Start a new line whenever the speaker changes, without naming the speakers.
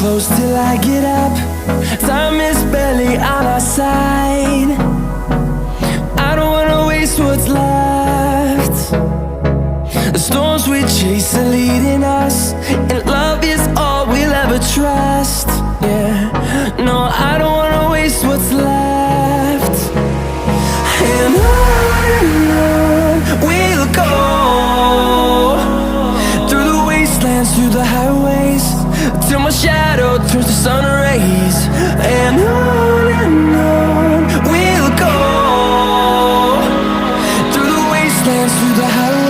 close till I get up. Time is barely on our side. I don't wanna waste what's left. The storms we chase are leading us, and love is all we'll ever trust. Yeah, no, I don't wanna waste what's left. And on we'll go, through the wastelands, through the highways, till my shadow turns to sun rays. And on we'll go, through the wastelands, through the highways,